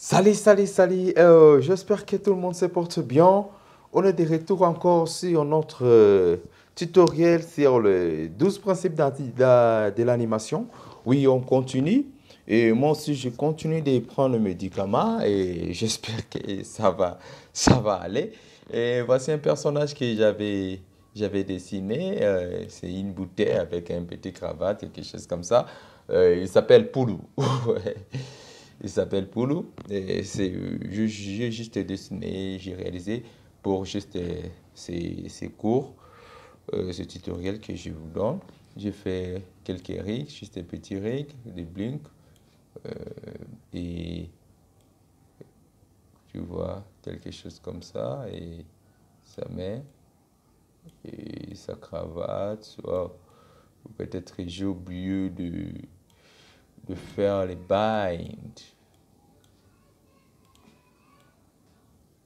Salut, salut, salut. J'espère que tout le monde se porte bien. On est de retour encore sur notre tutoriel sur les 12 principes de l'animation. Oui, on continue. Et moi aussi, je continue de prendre le médicament et j'espère que ça va aller. Et voici un personnage que j'avais dessiné. C'est une bouteille avec un petit cravate, quelque chose comme ça. Il s'appelle Poulou. Ouais. Il s'appelle Poulou. Et j'ai juste dessiné, j'ai réalisé pour juste ces cours, ce tutoriel que je vous donne. J'ai fait quelques rigs, juste des petits rigs, des blinks. euh, et tu vois, quelque chose comme ça. Et sa main et sa cravate. Ou peut-être j'ai oublié de faire les binds.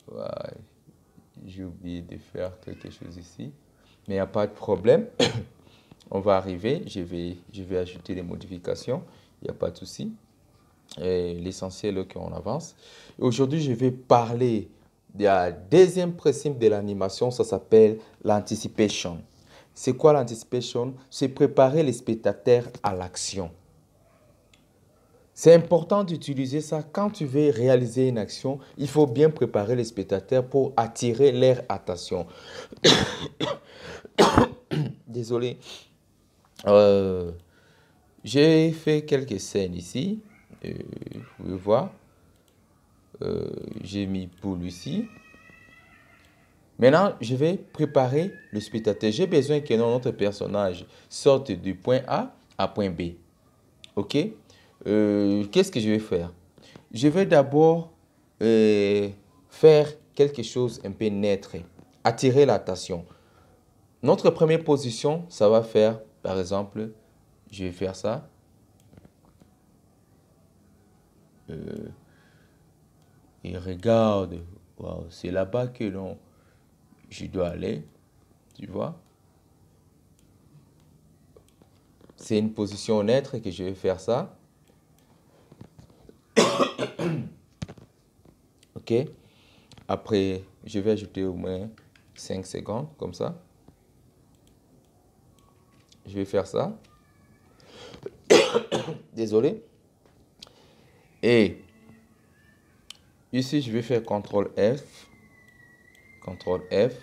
Ouais, j'ai oublié de faire quelque chose ici. Mais il n'y a pas de problème. On va arriver. Je vais ajouter les modifications. Il n'y a pas de souci. Et l'essentiel est qu'on avance. Aujourd'hui, je vais parler de la deuxième principe de l'animation. Ça s'appelle l'anticipation. C'est quoi l'anticipation? C'est préparer les spectateurs à l'action. C'est important d'utiliser ça quand tu veux réaliser une action. Il faut bien préparer les spectateurs pour attirer leur attention. Désolé. Euh, j'ai fait quelques scènes ici. Vous pouvez voir. J'ai mis poule ici. Maintenant, je vais préparer le spectateur. J'ai besoin que notre personnage sorte du point A à point B. OK? Qu'est-ce que je vais faire? Je vais d'abord faire quelque chose un peu neutre. Attirer l'attention. Notre première position, ça va faire, par exemple, je vais faire ça. Et regarde, wow, c'est là-bas que je dois aller, tu vois. C'est une position neutre que je vais faire ça. OK. Après, je vais ajouter au moins 5 secondes, comme ça. Je vais faire ça. Désolé. Et ici, je vais faire CTRL F. CTRL F.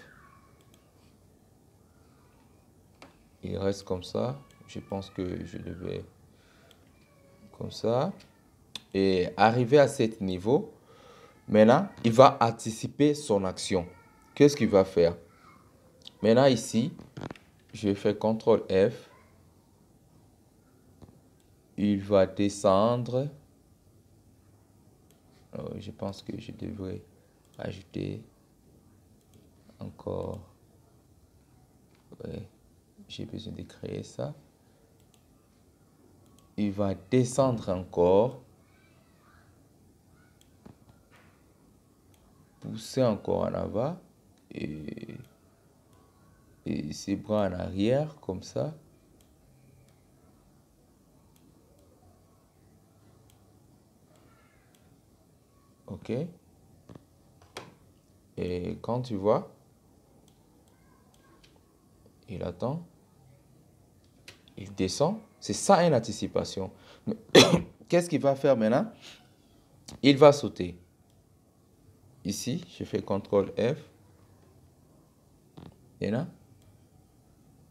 Il reste comme ça. Je pense que je devais comme ça. Et arrivé à ce niveau, maintenant, il va anticiper son action. Qu'est-ce qu'il va faire? Maintenant, ici, je vais faire CTRL F. Il va descendre. Je pense que je devrais ajouter encore. Ouais, j'ai besoin de créer ça. Il va descendre encore. Pousser encore en avant. Et ses bras en arrière, comme ça. OK. Et quand tu vois, il attend. Il descend. C'est ça une anticipation. Qu'est-ce qu'il va faire maintenant? Il va sauter. Ici, je fais CTRL F. Et là,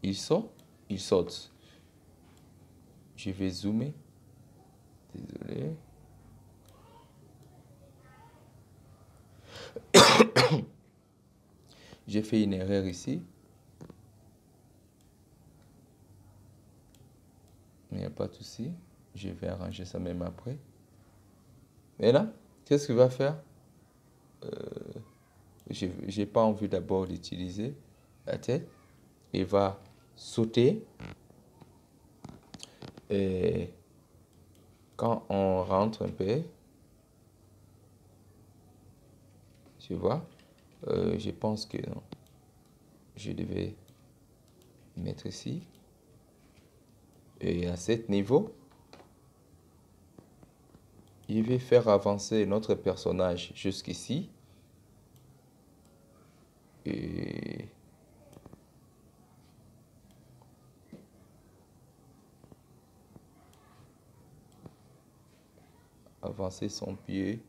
il sort, il saute. Je vais zoomer. Désolé. J'ai fait une erreur ici. Mais il n'y a pas de souci. Je vais arranger ça même après. Et là, qu'est-ce qu'il va faire? Je n'ai pas envie d'abord d'utiliser la tête. Il va sauter. Et quand on rentre un peu, tu vois, je pense que non. Je devais mettre ici. Et à ce niveau, je vais faire avancer notre personnage jusqu'ici. Et avancer son pied.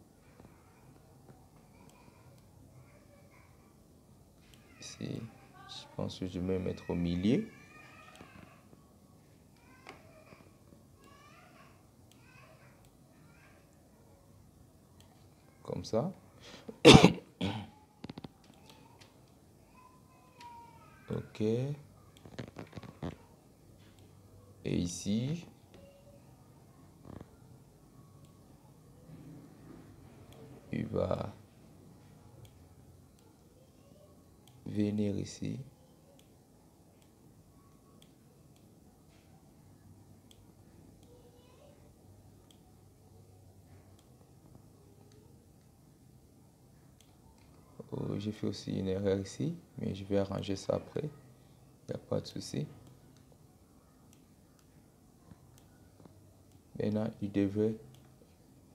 Ici, je pense que je vais me mettre au milieu. Comme ça. Ok. Et ici. Il va venir ici. Oh, j'ai fait aussi une erreur ici, mais je vais arranger ça après. Il n'y a pas de souci. Maintenant, il devait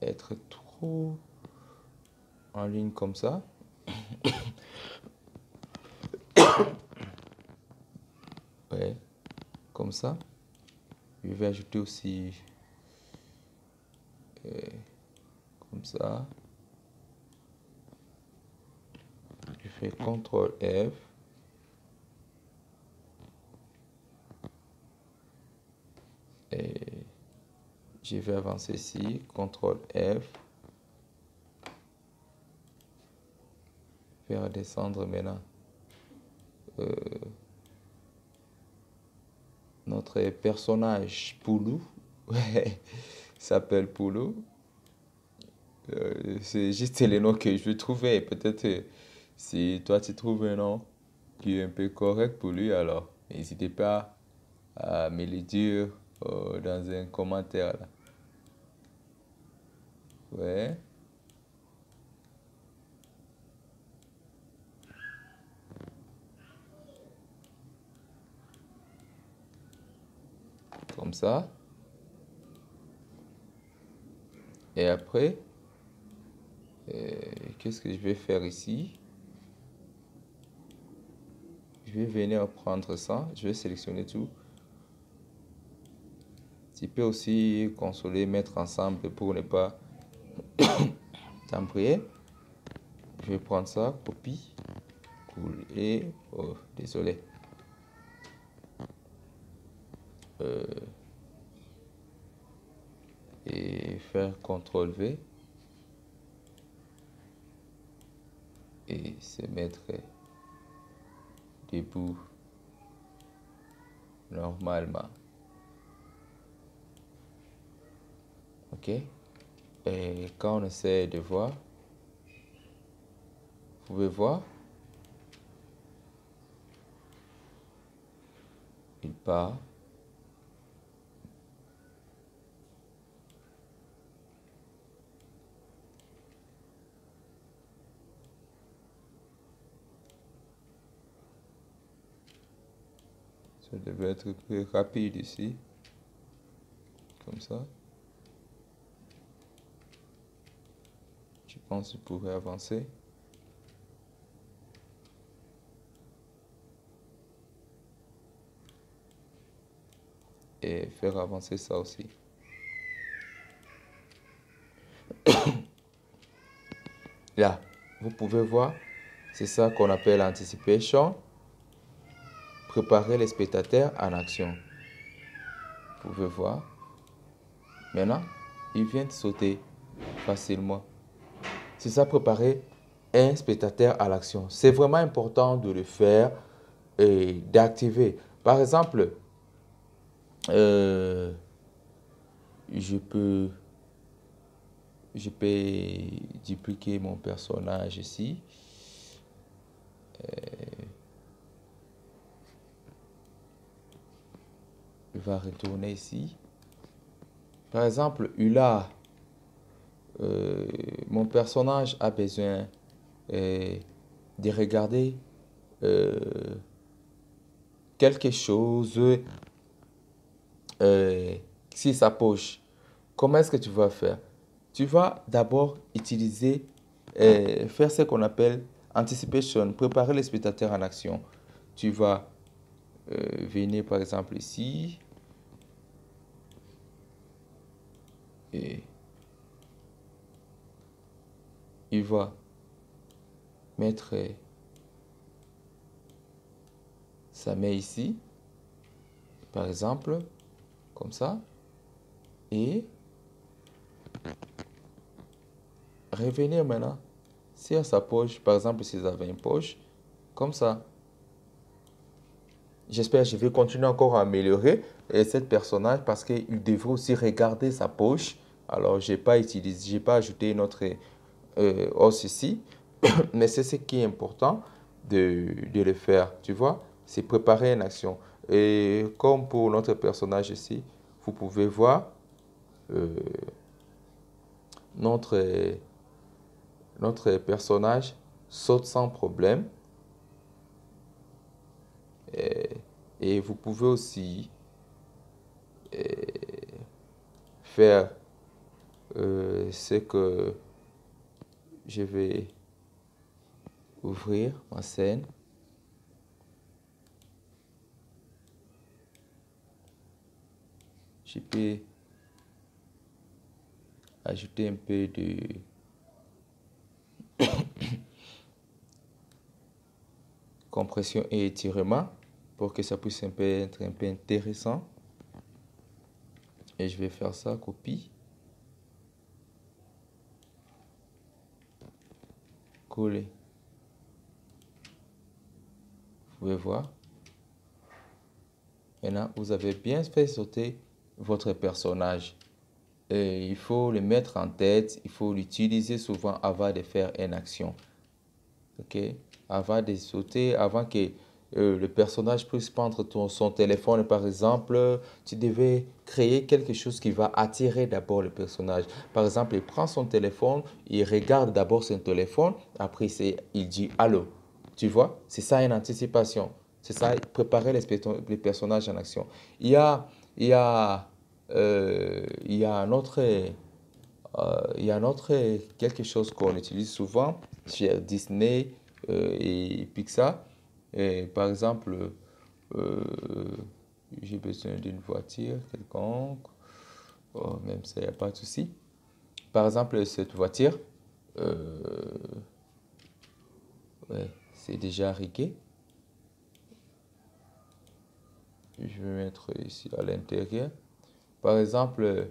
être trop en ligne comme ça. Ouais, comme ça. Je vais ajouter aussi comme ça. Je fais CTRL F. Et je vais avancer ici, CTRL F. Faire descendre maintenant notre personnage Poulou. Ouais, s'appelle Poulou. C'est juste les noms que je vais trouver. Peut-être si toi tu trouves un nom qui est un peu correct pour lui, alors n'hésitez pas à me le dire dans un commentaire là. Ouais. Comme ça. Et après, qu'est-ce que je vais faire ici? Je vais venir prendre ça. Je vais sélectionner tout. Tu peux aussi consoler, mettre ensemble pour ne pas t'embrouiller. Je vais prendre ça, copie, coller. Oh, désolé. Et faire CTRL V. Et se mettre debout normalement. Ok. Et quand on essaie de voir, vous pouvez voir, il part. Ça devait être plus rapide ici. Comme ça. Je pense que je pourrais avancer. Et faire avancer ça aussi. Là, vous pouvez voir, c'est ça qu'on appelle anticipation. Préparer les spectateurs en action. Vous pouvez voir. Maintenant, il vient de sauter facilement. C'est ça, préparer un spectateur à l'action. C'est vraiment important de le faire et d'activer. Par exemple, je peux dupliquer mon personnage ici. Il va retourner ici. Par exemple, mon personnage a besoin de regarder quelque chose sur sa poche. Comment est-ce que tu vas faire? tu vas d'abord utiliser, faire ce qu'on appelle anticipation, préparer les spectateurs en action. Tu vas venir par exemple ici et il va mettre sa main ici, par exemple, comme ça, et revenir maintenant sur sa poche, par exemple si vous avez une poche, comme ça. J'espère que je vais continuer encore à améliorer cette personnage parce qu'il devrait aussi regarder sa poche. Alors, j'ai pas ajouté une autre os ici, mais c'est ce qui est important de le faire, tu vois, c'est préparer une action. Et comme pour notre personnage ici, vous pouvez voir euh, notre, notre personnage saute sans problème. Et vous pouvez aussi faire ce que je vais ouvrir ma scène. Je peux ajouter un peu de compression et étirement pour que ça puisse être un peu intéressant. Et je vais faire ça, copie, coller. Vous pouvez voir. Maintenant, vous avez bien fait sauter votre personnage. Et il faut le mettre en tête, il faut l'utiliser souvent avant de faire une action. Ok? Avant de sauter, avant que le personnage puisse prendre son téléphone, par exemple, tu devais créer quelque chose qui va attirer d'abord le personnage. Par exemple, il prend son téléphone, il regarde d'abord son téléphone, après il dit allô. Tu vois? C'est ça une anticipation. C'est ça, préparer les personnages en action. Il y a, il y a, il y a un autre, quelque chose qu'on utilise souvent chez Disney et Pixar. Et par exemple, euh, j'ai besoin d'une voiture quelconque, oh, même ça, il n'y a pas de souci. Par exemple, cette voiture, euh, ouais, c'est déjà riggé. Je vais mettre ici à l'intérieur. Par exemple,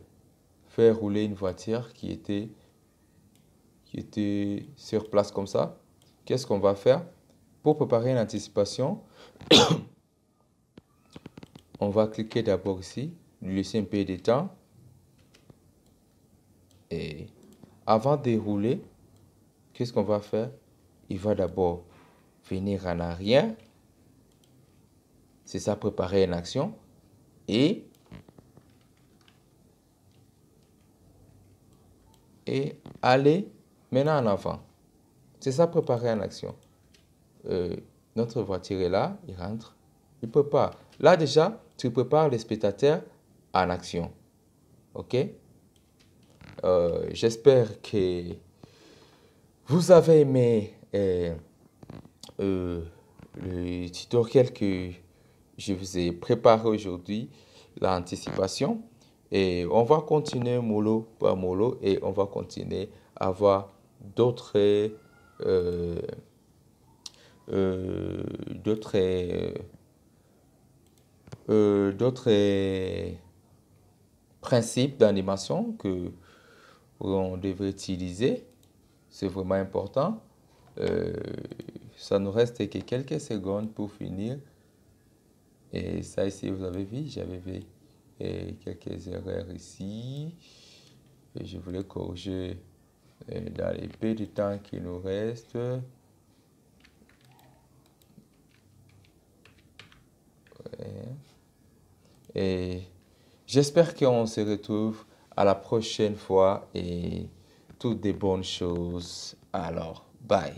faire rouler une voiture qui était sur place comme ça. Qu'est-ce qu'on va faire? Pour préparer une anticipation, on va cliquer d'abord ici, lui laisser un peu de temps. Et avant de rouler, qu'est-ce qu'on va faire? Il va d'abord venir en arrière. C'est ça, préparer une action. Et aller maintenant en avant. C'est ça, préparer une action. Notre voiture est là, il rentre, il prépare. Là déjà, tu prépares les spectateurs en action. Ok? J'espère que vous avez aimé le tutoriel que je vous ai préparé aujourd'hui, l'anticipation. Et on va continuer mollo par mollo et on va continuer à voir d'autres euh, d'autres principes d'animation que on devrait utiliser. C'est vraiment important. Euh, Ça nous reste que quelques secondes pour finir. Et ça ici, vous avez vu, j'avais vu quelques erreurs ici. Et je voulais corriger dans les peu de temps qui nous reste. Ouais. Et j'espère qu'on se retrouve à la prochaine fois et toutes des bonnes choses. Alors, bye.